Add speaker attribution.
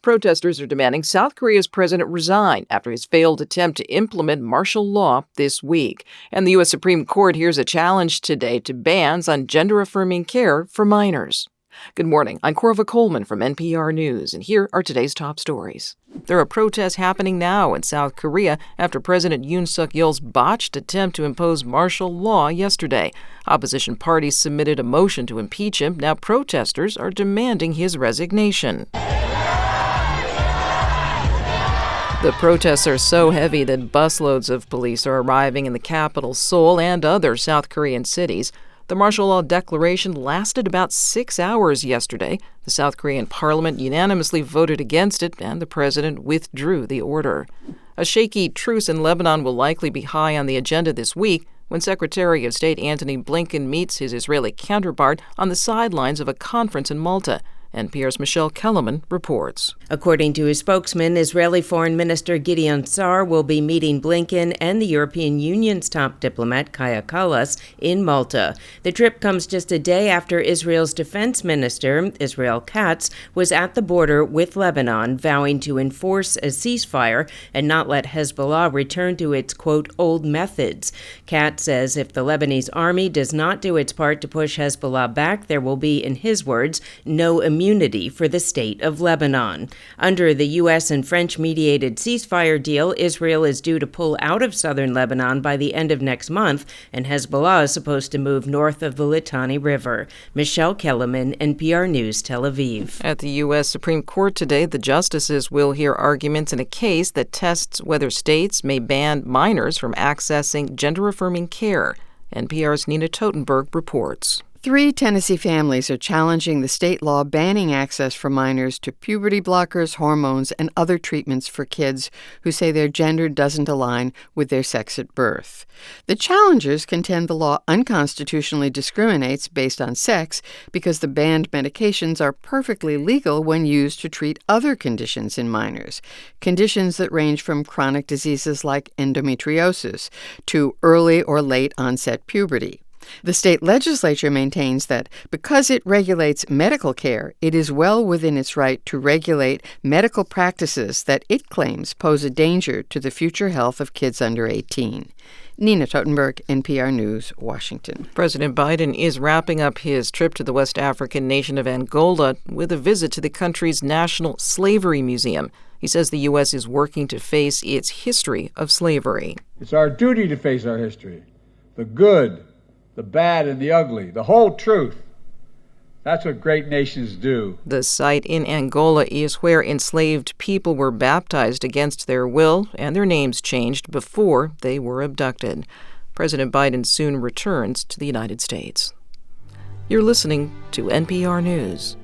Speaker 1: Protesters are demanding South Korea's president resign after his failed attempt to implement martial law this week. And the U.S. Supreme Court hears a challenge today to bans on gender-affirming care for minors. Good morning. I'm Corva Coleman from NPR News, and here are today's top stories. There are protests happening now in South Korea after President Yoon Suk-yeol's botched attempt to impose martial law yesterday. Opposition parties submitted a motion to impeach him. Now protesters are demanding his resignation. The protests are so heavy that busloads of police are arriving in the capital, Seoul, and other South Korean cities. The martial law declaration lasted about 6 hours yesterday. The South Korean parliament unanimously voted against it, and the president withdrew the order. A shaky truce in Lebanon will likely be high on the agenda this week when Secretary of State Antony Blinken meets his Israeli counterpart on the sidelines of a conference in Malta. NPR's Michelle Kellerman reports.
Speaker 2: According to his spokesman, Israeli Foreign Minister Gideon Sa'ar will be meeting Blinken and the European Union's top diplomat, Kaja Kallas, in Malta. The trip comes just a day after Israel's defense minister, Israel Katz, was at the border with Lebanon, vowing to enforce a ceasefire and not let Hezbollah return to its, quote, old methods. Katz says if the Lebanese army does not do its part to push Hezbollah back, there will be, in his words, no immunity for the state of Lebanon. Under the U.S. and French-mediated ceasefire deal, Israel is due to pull out of southern Lebanon by the end of next month, and Hezbollah is supposed to move north of the Litani River. Michelle Kellerman, NPR News, Tel Aviv.
Speaker 1: At the U.S. Supreme Court today, the justices will hear arguments in a case that tests whether states may ban minors from accessing gender-affirming care. NPR's Nina Totenberg reports.
Speaker 3: 3 Tennessee families are challenging the state law banning access for minors to puberty blockers, hormones, and other treatments for kids who say their gender doesn't align with their sex at birth. The challengers contend the law unconstitutionally discriminates based on sex because the banned medications are perfectly legal when used to treat other conditions in minors, conditions that range from chronic diseases like endometriosis to early or late onset puberty. The state legislature maintains that because it regulates medical care, it is well within its right to regulate medical practices that it claims pose a danger to the future health of kids under 18. Nina Totenberg, NPR News, Washington.
Speaker 1: President Biden is wrapping up his trip to the West African nation of Angola with a visit to the country's National Slavery Museum. He says the U.S. is working to face its history of slavery.
Speaker 4: It's our duty to face our history, the good, the bad, and the ugly, the whole truth. That's what great nations do.
Speaker 1: The site in Angola is where enslaved people were baptized against their will and their names changed before they were abducted. President Biden soon returns to the United States. You're listening to NPR News.